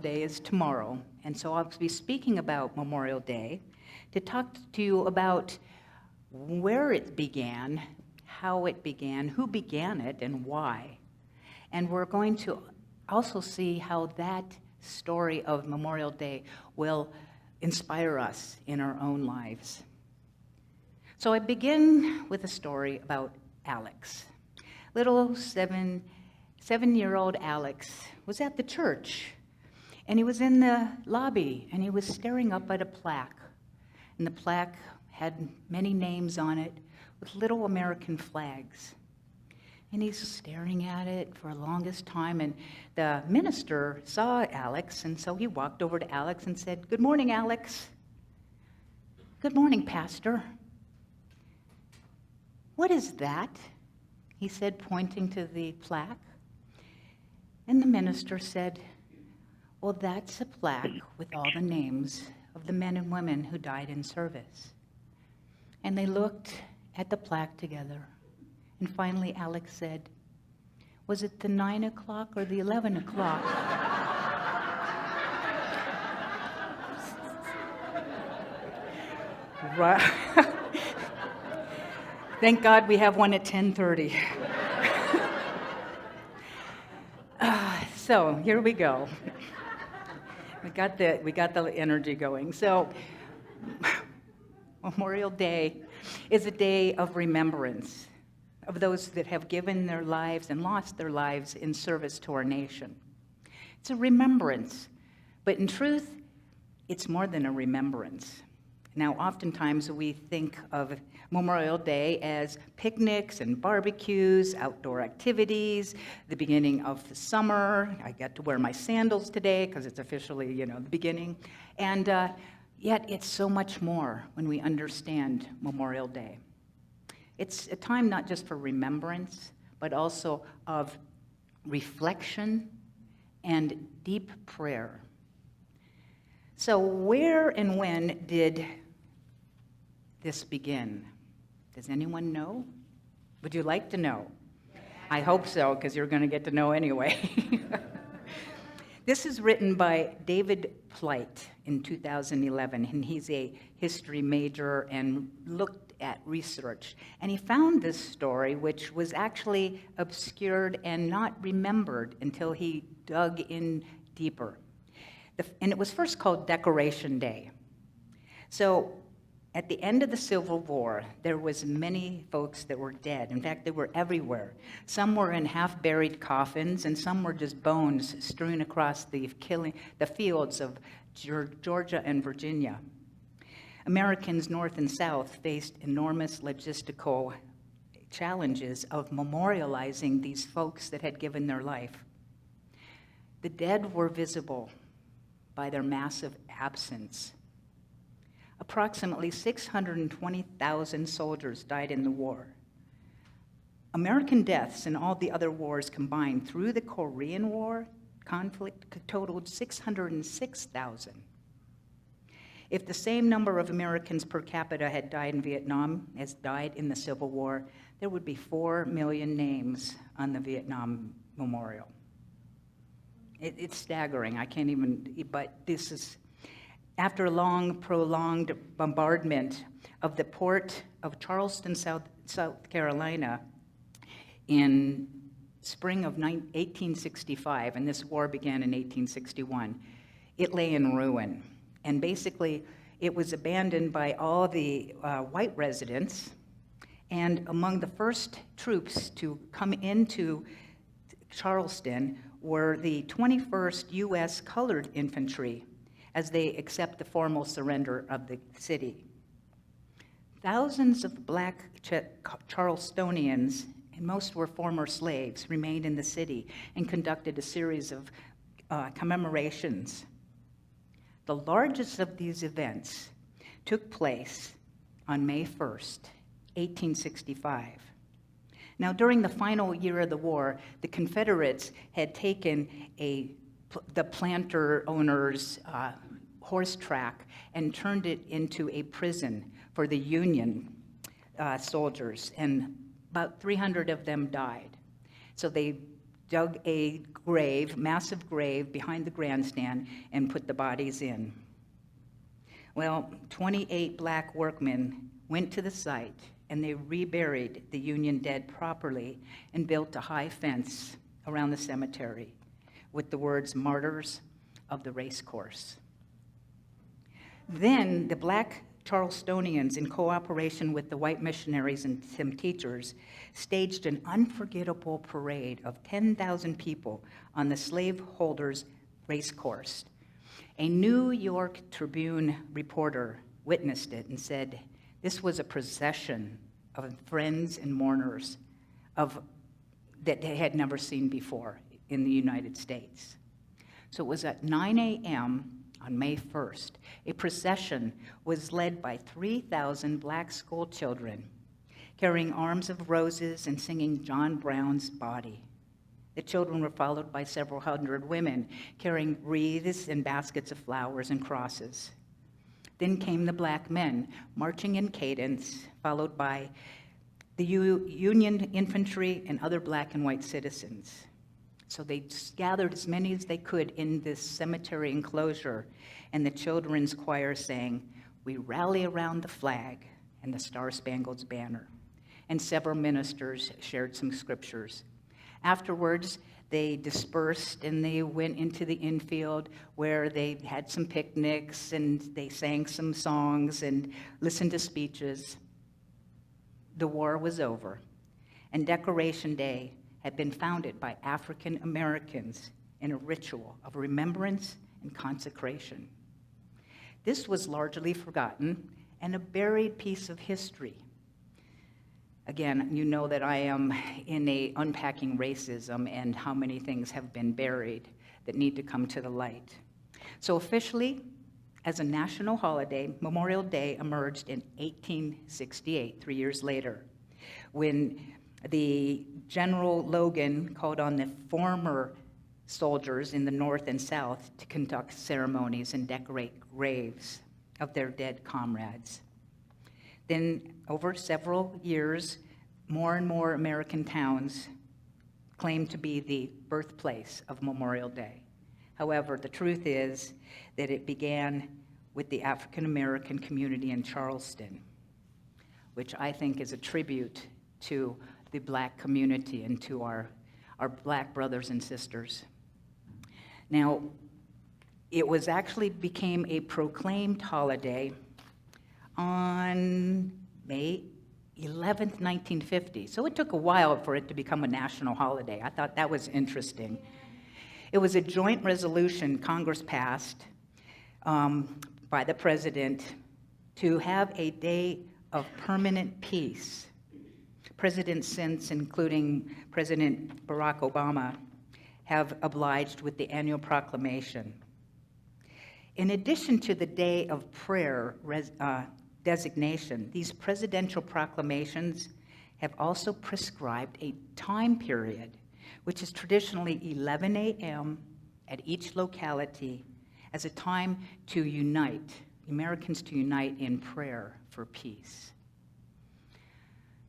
Day is tomorrow, and so I'll be speaking about Memorial Day to talk to you about where it began, how it began, who began it, and why. And we're going to also see how that story of Memorial Day will inspire us in our own lives. So I begin with a story about Alex. Little seven-year-old Alex was at the church, and he was in the lobby, and he was staring up at a plaque. And the plaque had many names on it with little American flags. And he's staring at it for the longest time, and the minister saw Alex, and so he walked over to Alex and said, "Good morning, Alex." "Good morning, Pastor." "What is that?" he said, pointing to the plaque. And the minister said, "Well, that's a plaque with all the names of the men and women who died in service." And they looked at the plaque together. And finally, Alex said, "Was it the 9 o'clock or the 11 o'clock?" Right. Thank God we have one at 10:30. So here we go. We got the energy going. So Memorial Day is a day of remembrance of those that have given their lives and lost their lives in service to our nation. It's a remembrance, but in truth, it's more than a remembrance. Now, oftentimes we think of Memorial Day as picnics and barbecues, outdoor activities, the beginning of the summer. I get to wear my sandals today because it's officially, the beginning. And yet it's so much more when we understand Memorial Day. It's a time not just for remembrance, but also of reflection and deep prayer. So where and when did this begin? Does anyone know? Would you like to know? I hope so, because you're going to get to know anyway. This is written by David Plight in 2011, and he's a history major and looked at research. And he found this story, which was actually obscured and not remembered until he dug in deeper. And it was first called Decoration Day. So at the end of the Civil War, there was many folks that were dead. In fact, they were everywhere. Some were in half-buried coffins, and some were just bones strewn across the fields of Georgia and Virginia. Americans north and south faced enormous logistical challenges of memorializing these folks that had given their life. The dead were visible by their massive absence. Approximately 620,000 soldiers died in the war. American deaths in all the other wars combined through the Korean War conflict totaled 606,000. If the same number of Americans per capita had died in Vietnam as died in the Civil War, there would be 4 million names on the Vietnam Memorial. It's staggering. I can't even, but this is, after a long, prolonged bombardment of the port of Charleston, South Carolina, in spring of 1865, and this war began in 1861, it lay in ruin. And basically, it was abandoned by all the white residents, and among the first troops to come into Charleston were the 21st U.S. Colored Infantry, as they accept the formal surrender of the city. Thousands of black Charlestonians, and most were former slaves, remained in the city and conducted a series of commemorations. The largest of these events took place on May 1st, 1865. Now, during the final year of the war, the Confederates had taken the planter owners' horse track and turned it into a prison for the Union soldiers, and about 300 of them died. So they dug a grave, massive grave, behind the grandstand and put the bodies in. Well, 28 black workmen went to the site and they reburied the Union dead properly and built a high fence around the cemetery with the words "Martyrs of the Race Course." Then the black Charlestonians, in cooperation with the white missionaries and some teachers, staged an unforgettable parade of 10,000 people on the slaveholders' race course. A New York Tribune reporter witnessed it and said, "This was a procession of friends and mourners that they had never seen before in the United States." So it was at 9 a.m. on May 1st. A procession was led by 3,000 black school children carrying arms of roses and singing John Brown's Body. The children were followed by several hundred women carrying wreaths and baskets of flowers and crosses. Then came the black men marching in cadence, followed by the Union infantry and other black and white citizens. So they gathered as many as they could in this cemetery enclosure, and the children's choir sang, "We rally around the flag and the Star-Spangled Banner." And several ministers shared some scriptures. Afterwards, they dispersed and they went into the infield where they had some picnics and they sang some songs and listened to speeches. The war was over, and Decoration Day had been founded by African Americans in a ritual of remembrance and consecration. This was largely forgotten and a buried piece of history. Again, you know that I am in a unpacking racism and how many things have been buried that need to come to the light. So officially, as a national holiday, Memorial Day emerged in 1868, 3 years later, when the General Logan called on the former soldiers in the North and South to conduct ceremonies and decorate graves of their dead comrades. Then, over several years, more and more American towns claimed to be the birthplace of Memorial Day. However, the truth is that it began with the African American community in Charleston, which I think is a tribute to the black community and to our black brothers and sisters. Now, it was actually became a proclaimed holiday on May 11th, 1950. So it took a while for it to become a national holiday. I thought that was interesting. It was a joint resolution Congress passed by the president to have a day of permanent peace. Presidents since, including President Barack Obama, have obliged with the annual proclamation. In addition to the day of prayer designation, these presidential proclamations have also prescribed a time period, which is traditionally 11 a.m. at each locality, as a time to unite, Americans to unite in prayer for peace.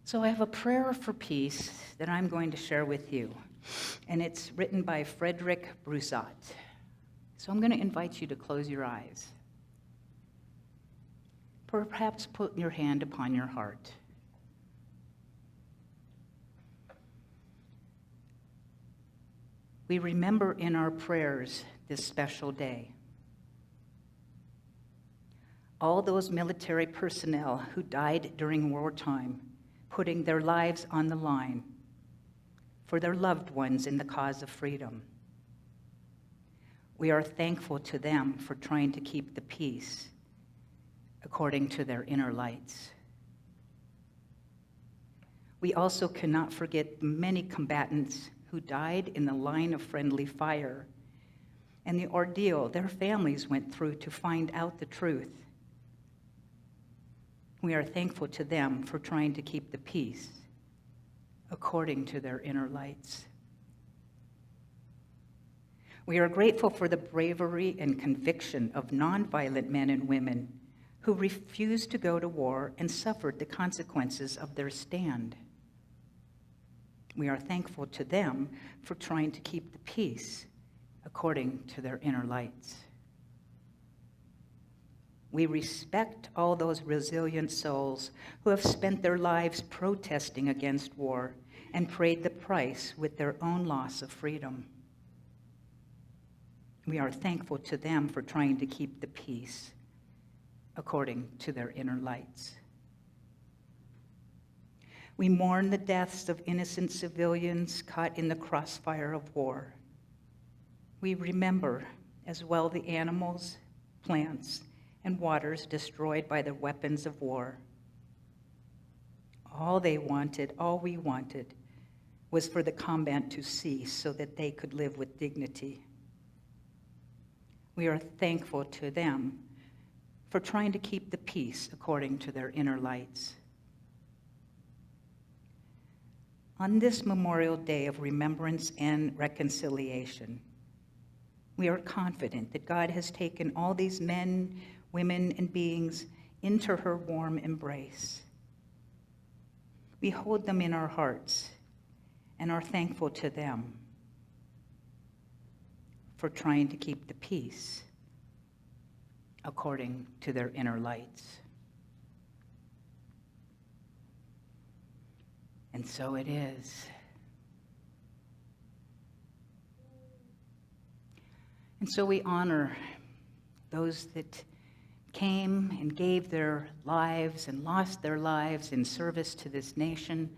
So I have a prayer for peace that I'm going to share with you, and it's written by Frederick Broussard. So I'm going to invite you to close your eyes. Perhaps put your hand upon your heart. We remember in our prayers this special day all those military personnel who died during wartime, putting their lives on the line for their loved ones in the cause of freedom. We are thankful to them for trying to keep the peace according to their inner lights. We also cannot forget the many combatants who died in the line of friendly fire and the ordeal their families went through to find out the truth. We are thankful to them for trying to keep the peace according to their inner lights. We are grateful for the bravery and conviction of nonviolent men and women who refused to go to war and suffered the consequences of their stand. We are thankful to them for trying to keep the peace according to their inner lights. We respect all those resilient souls who have spent their lives protesting against war and paid the price with their own loss of freedom. We are thankful to them for trying to keep the peace according to their inner lights. We mourn the deaths of innocent civilians caught in the crossfire of war. We remember as well the animals, plants, and waters destroyed by the weapons of war. All we wanted, was for the combat to cease so that they could live with dignity. We are thankful to them for trying to keep the peace according to their inner lights. On this Memorial Day of remembrance and reconciliation, we are confident that God has taken all these men, women, and beings into her warm embrace. We hold them in our hearts and are thankful to them for trying to keep the peace according to their inner lights. And so it is. And so we honor those that came and gave their lives and lost their lives in service to this nation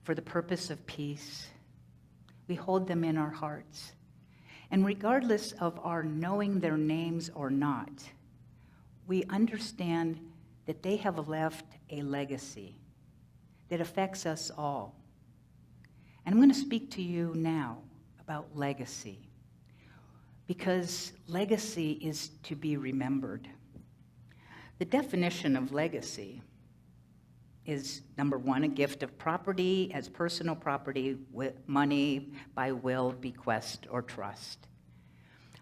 for the purpose of peace. We hold them in our hearts. And regardless of our knowing their names or not, we understand that they have left a legacy that affects us all. And I'm going to speak to you now about legacy, because legacy is to be remembered. The definition of legacy is, number one, a gift of property as personal property, with money by will, bequest, or trust.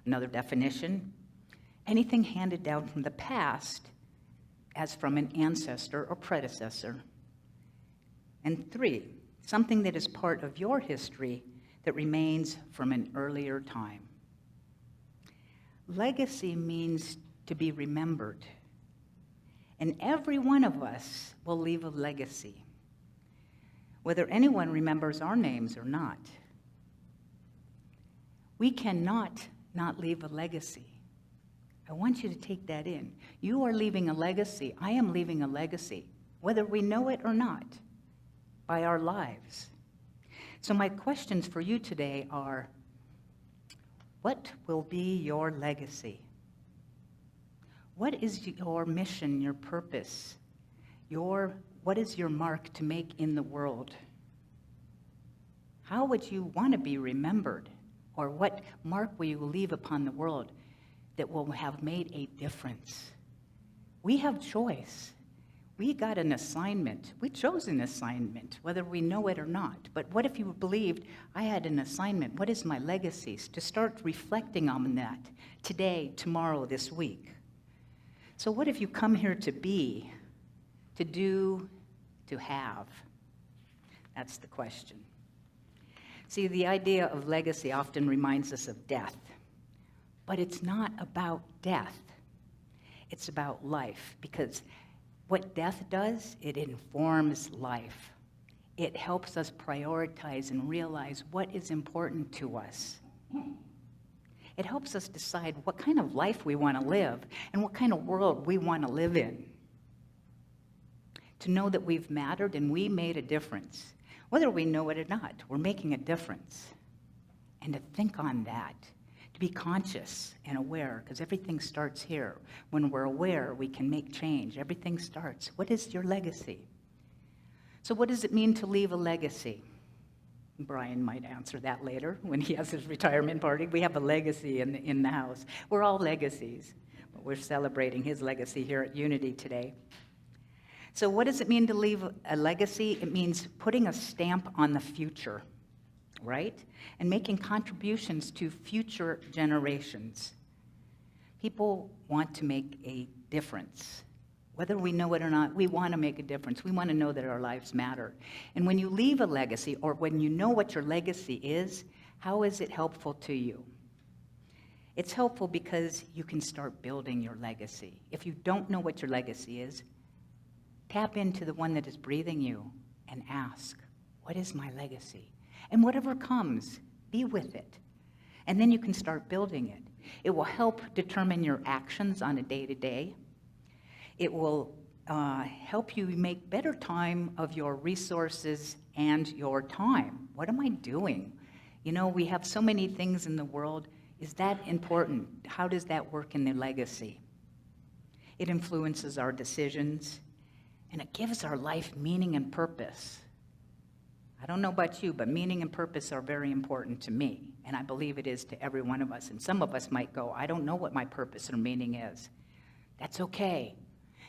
Another definition, anything handed down from the past as from an ancestor or predecessor. And three, something that is part of your history that remains from an earlier time. Legacy means to be remembered. And every one of us will leave a legacy, whether anyone remembers our names or not. We cannot not leave a legacy. I want you to take that in. You are leaving a legacy. I am leaving a legacy, whether we know it or not, by our lives. So my questions for you today are, what will be your legacy? What is your mission, your purpose? What is your mark to make in the world? How would you want to be remembered? Or what mark will you leave upon the world that will have made a difference? We have choice. We got an assignment. We chose an assignment, whether we know it or not. But what if you believed, I had an assignment? What is my legacy? To start reflecting on that today, tomorrow, this week. So what if you come here to be, to do, to have? That's the question. See, the idea of legacy often reminds us of death, but it's not about death. It's about life, because what death does, it informs life. It helps us prioritize and realize what is important to us. It helps us decide what kind of life we want to live and what kind of world we want to live in. To know that we've mattered and we made a difference. Whether we know it or not, we're making a difference. And to think on that, to be conscious and aware, because everything starts here. When we're aware, we can make change. Everything starts. What is your legacy? So what does it mean to leave a legacy? Brian might answer that later when he has his retirement party. We have a legacy in the house. We're all legacies, but we're celebrating his legacy here at Unity today. So what does it mean to leave a legacy? It means putting a stamp on the future, right? And making contributions to future generations. People want to make a difference. Whether we know it or not, we want to make a difference. We want to know that our lives matter. And when you leave a legacy, or when you know what your legacy is, how is it helpful to you? It's helpful because you can start building your legacy. If you don't know what your legacy is, tap into the one that is breathing you and ask, what is my legacy? And whatever comes, be with it. And then you can start building it. It will help determine your actions on a day-to-day. It will help you make better time of your resources and your time. What am I doing? You know, we have so many things in the world. Is that important? How does that work in the legacy? It influences our decisions, and it gives our life meaning and purpose. I don't know about you, but meaning and purpose are very important to me, and I believe it is to every one of us. And some of us might go, I don't know what my purpose or meaning is. That's okay.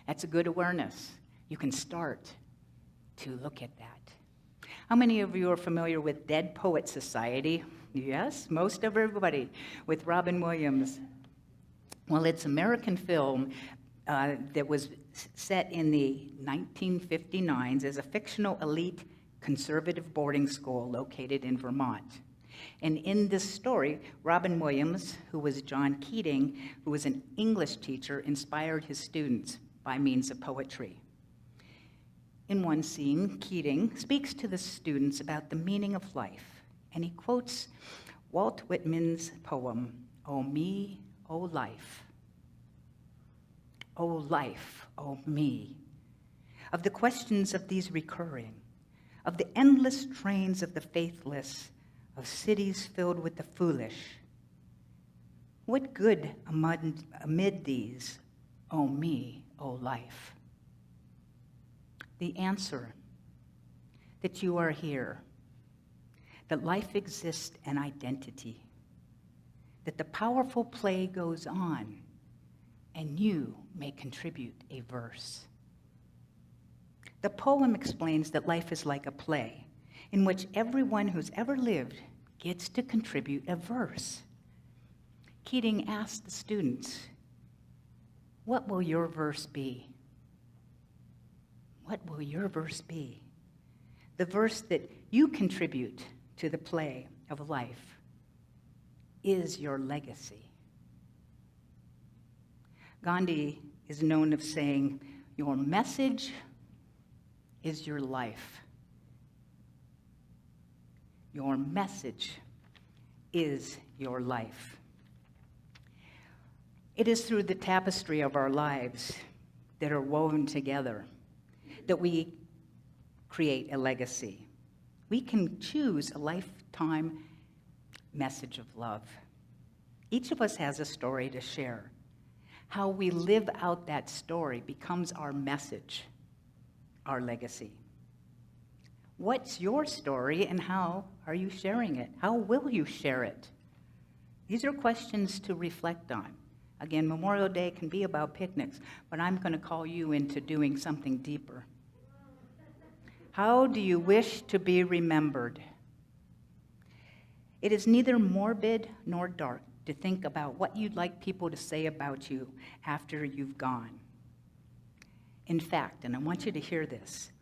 That's a good awareness. You can start to look at that. How many of you are familiar with Dead Poet Society? Yes, most of everybody, with Robin Williams. Well, it's an American film that was set in the 1959s as a fictional elite conservative boarding school located in Vermont. And in this story, Robin Williams, who was John Keating, who was an English teacher, inspired his students by means of poetry. In one scene, Keating speaks to the students about the meaning of life, and he quotes Walt Whitman's poem, "O me, O life. O life, O me." Of the questions of these recurring, of the endless trains of the faithless, of cities filled with the foolish. What good amid these, O me, O life? The answer, that you are here, that life exists an identity, that the powerful play goes on, and you may contribute a verse. The poem explains that life is like a play in which everyone who's ever lived gets to contribute a verse. Keating asked the students, what will your verse be? What will your verse be? The verse that you contribute to the play of life is your legacy. Gandhi is known of saying, your message is your life. Your message is your life. It is through the tapestry of our lives that are woven together that we create a legacy. We can choose a lifetime message of love. Each of us has a story to share. How we live out that story becomes our message, our legacy. What's your story and how are you sharing it? How will you share it? These are questions to reflect on. Again, Memorial Day can be about picnics, but I'm going to call you into doing something deeper. How do you wish to be remembered? It is neither morbid nor dark to think about what you'd like people to say about you after you've gone. In fact, and I want you to hear this,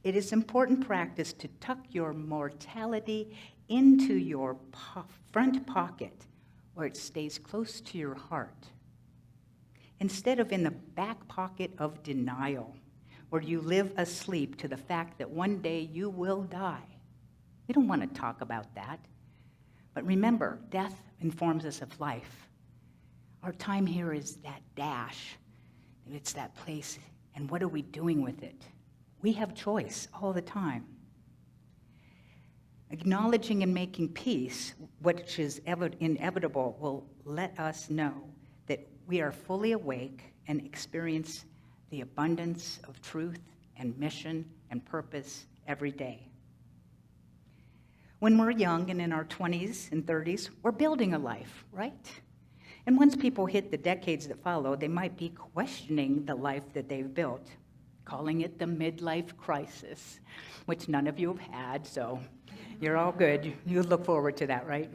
it is important practice to tuck your mortality into your front pocket where it stays close to your heart, instead of in the back pocket of denial, where you live asleep to the fact that one day you will die. We don't want to talk about that. But remember, death informs us of life. Our time here is that dash. It's that place. And what are we doing with it? We have choice all the time. Acknowledging and making peace, which is inevitable, will let us know that we are fully awake and experience the abundance of truth and mission and purpose every day. When we're young and in our 20s and 30s, we're building a life, right? And once people hit the decades that follow, they might be questioning the life that they've built, calling it the midlife crisis, which none of you have had, so you're all good. You look forward to that, right?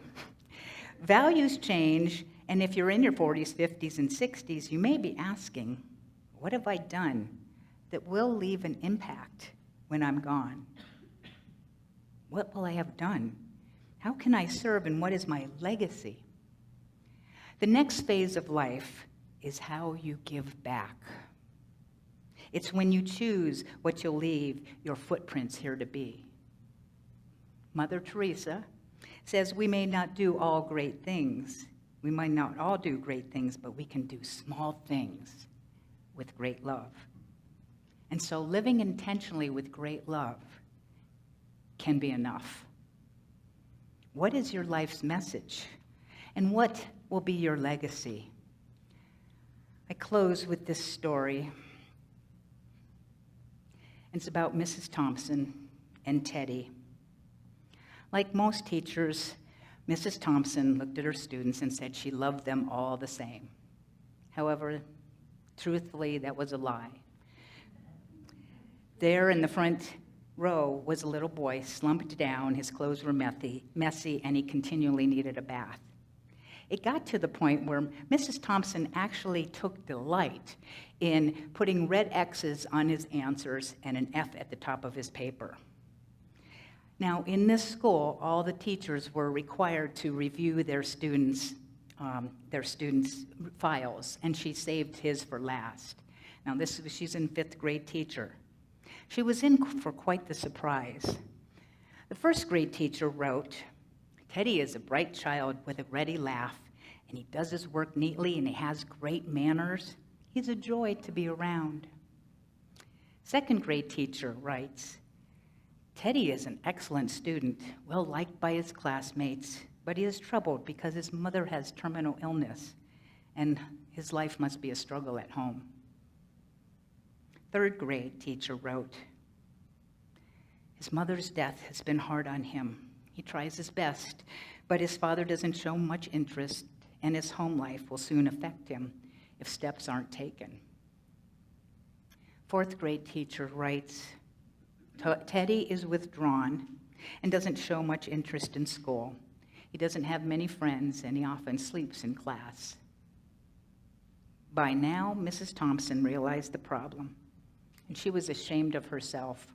Values change, and if you're in your 40s, 50s, and 60s, you may be asking, What have I done that will leave an impact when I'm gone? What will I have done? How can I serve, and what is my legacy? The next phase of life is how you give back. It's when you choose what you'll leave your footprints here to be. Mother Teresa says we may not do all great things. We might not all do great things, but we can do small things with great love. And so living intentionally with great love can be enough. What is your life's message? And what will be your legacy? I close with this story. It's about Mrs. Thompson and Teddy. Like most teachers, Mrs. Thompson looked at her students and said she loved them all the same. However, truthfully, that was a lie. There in the front row was a little boy slumped down, his clothes were messy, and he continually needed a bath. It got to the point where Mrs. Thompson actually took delight in putting red X's on his answers and an F at the top of his paper. Now, in this school, all the teachers were required to review their students' files, and she saved his for last. Now, she's in 5th grade teacher. She was in for quite the surprise. The 1st grade teacher wrote, "Teddy is a bright child with a ready laugh, and he does his work neatly, and he has great manners. He's a joy to be around." 2nd grade teacher writes, "Teddy is an excellent student, well liked by his classmates, but he is troubled because his mother has terminal illness, and his life must be a struggle at home." 3rd grade teacher wrote, "His mother's death has been hard on him. He tries his best, but his father doesn't show much interest, and his home life will soon affect him if steps aren't taken." 4th grade teacher writes, "Teddy is withdrawn and doesn't show much interest in school. He doesn't have many friends, and he often sleeps in class." By now, Mrs. Thompson realized the problem, and she was ashamed of herself.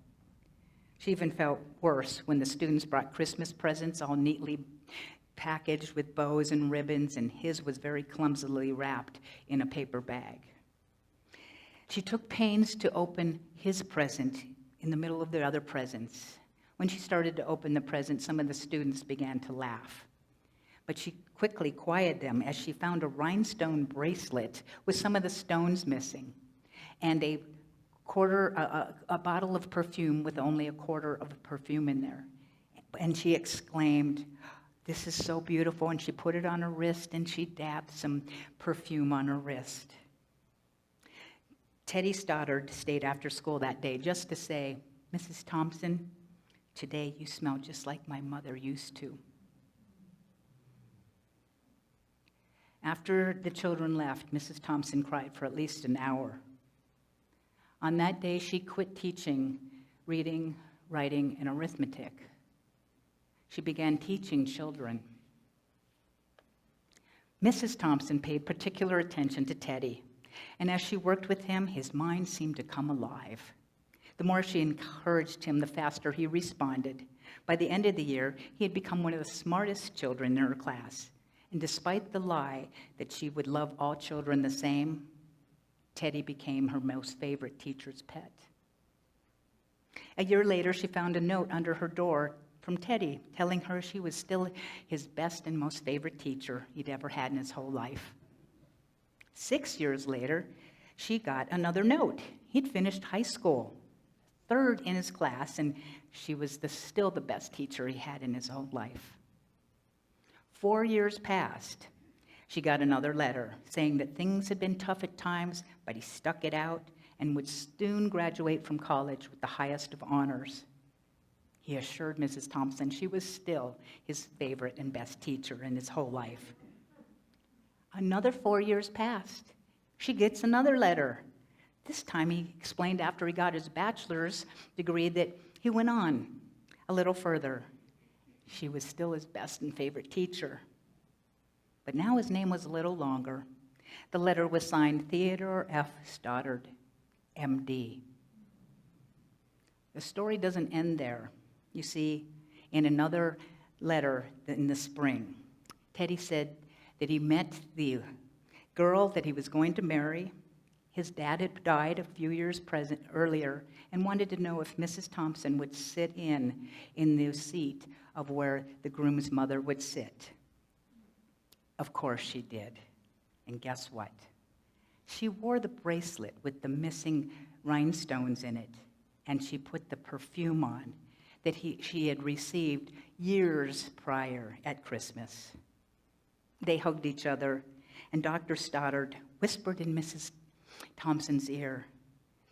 She even felt worse when the students brought Christmas presents all neatly packaged with bows and ribbons, and his was very clumsily wrapped in a paper bag. She took pains to open his present in the middle of the other presents. When she started to open the present, some of the students began to laugh. But she quickly quieted them as she found a rhinestone bracelet with some of the stones missing, and a bottle of perfume with only a quarter of perfume in there. And she exclaimed, "This is so beautiful." And she put it on her wrist, and she dabbed some perfume on her wrist. Teddy Stoddard stayed after school that day just to say, "Mrs. Thompson, today you smell just like my mother used to." After the children left, Mrs. Thompson cried for at least an hour. On that day, she quit teaching reading, writing, and arithmetic. She began teaching children. Mrs. Thompson paid particular attention to Teddy, and as she worked with him, his mind seemed to come alive. The more she encouraged him, the faster he responded. By the end of the year, he had become one of the smartest children in her class. And despite the lie that she would love all children the same, Teddy became her most favorite teacher's pet. A year later, she found a note under her door from Teddy telling her she was still his best and most favorite teacher he'd ever had in his whole life. 6 years later, she got another note. He'd finished high school, 3rd in his class, and she was still the best teacher he had in his whole life. 4 years passed. She got another letter saying that things had been tough at times, but he stuck it out and would soon graduate from college with the highest of honors. He assured Mrs. Thompson she was still his favorite and best teacher in his whole life. Another 4 years passed. She gets another letter. This time he explained after he got his bachelor's degree that he went on a little further. She was still his best and favorite teacher. But now his name was a little longer. The letter was signed Theodore F. Stoddard, MD. The story doesn't end there. You see, in another letter in the spring, Teddy said that he met the girl that he was going to marry. His dad had died a few years earlier and wanted to know if Mrs. Thompson would sit in the seat of where the groom's mother would sit. Of course she did. And guess what? She wore the bracelet with the missing rhinestones in it, and she put the perfume on that she had received years prior at Christmas. They hugged each other, and Dr. Stoddard whispered in Mrs. Thompson's ear,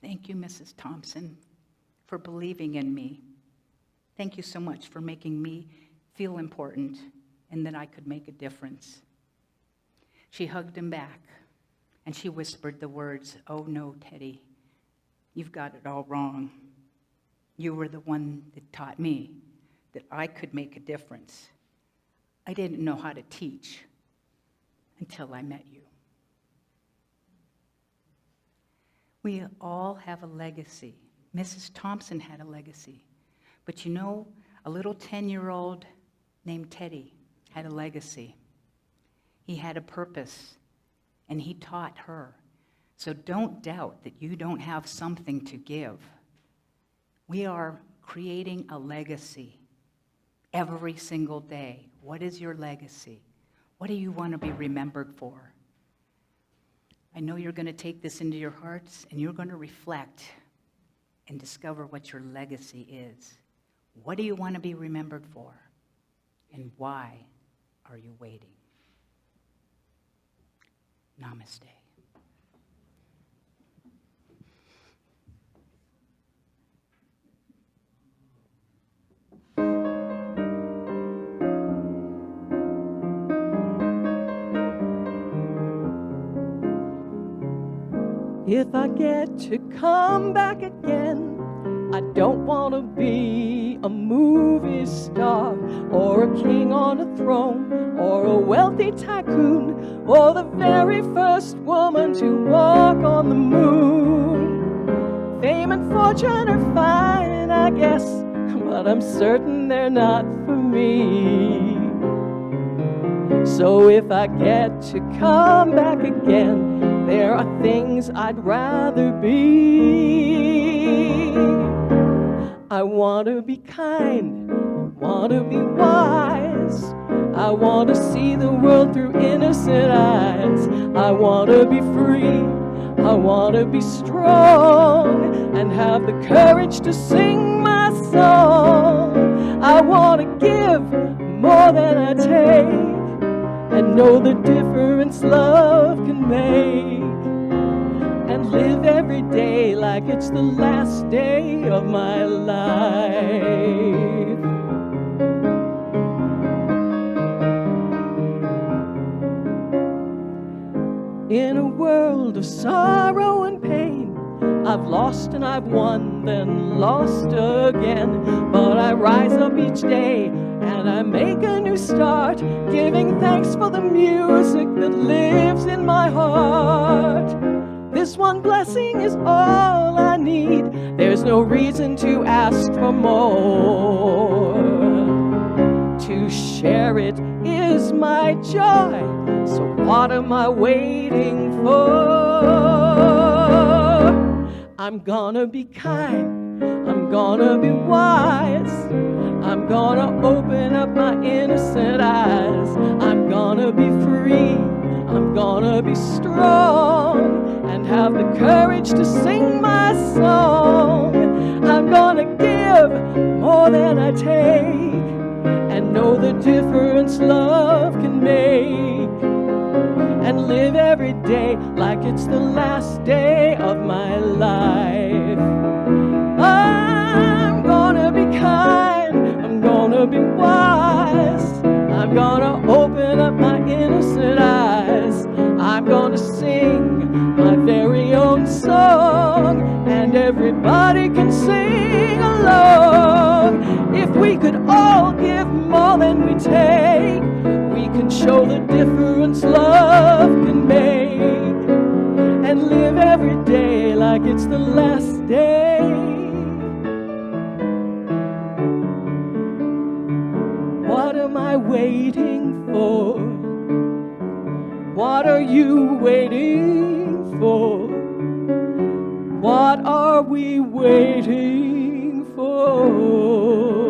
"Thank you, Mrs. Thompson, for believing in me. Thank you so much for making me feel important and that I could make a difference." She hugged him back, and she whispered the words, "Oh no, Teddy, you've got it all wrong. You were the one that taught me that I could make a difference. I didn't know how to teach until I met you." We all have a legacy. Mrs. Thompson had a legacy. But you know, a little 10-year-old named Teddy had a legacy. He had a purpose, and he taught her. So don't doubt that you don't have something to give. We are creating a legacy every single day. What is your legacy? What do you want to be remembered for? I know you're going to take this into your hearts, and you're going to reflect and discover what your legacy is. What do you want to be remembered for? And why are you waiting? Namaste. If I get to come back again, I don't want to be a movie star or a king on a throne or a wealthy tycoon or the very first woman to walk on the moon. Fame and fortune are fine, I guess, but I'm certain they're not for me. So if I get to come back again, there are things I'd rather be. I want to be kind, want to be wise. I want to see the world through innocent eyes. I want to be free, I want to be strong and have the courage to sing my song. I want to give more than I take and know the difference love can make, and live every day like it's the last day of my life. In a world of sorrow and pain, I've lost and I've won, then lost again. But I rise up each day and I make a new start, giving thanks for the music that lives in my heart. This one blessing is all I need. There's no reason to ask for more. To share it is my joy, so what am I waiting for? I'm gonna be kind, I'm gonna be wise, I'm gonna open up my innocent eyes. I'm gonna be free, I'm gonna be strong and have the courage to sing my song. I'm gonna give more than I take and know the difference love can make, and live every day like it's the last day of my life. I'm gonna be kind, I'm gonna be wise, I'm gonna open up my innocent eyes. I'm gonna sing my very own song, and everybody can sing along. If we could all give more than we take, we can show the difference love can make, and live every day like like it's the last day. What am I waiting for? What are you waiting for? What are we waiting for?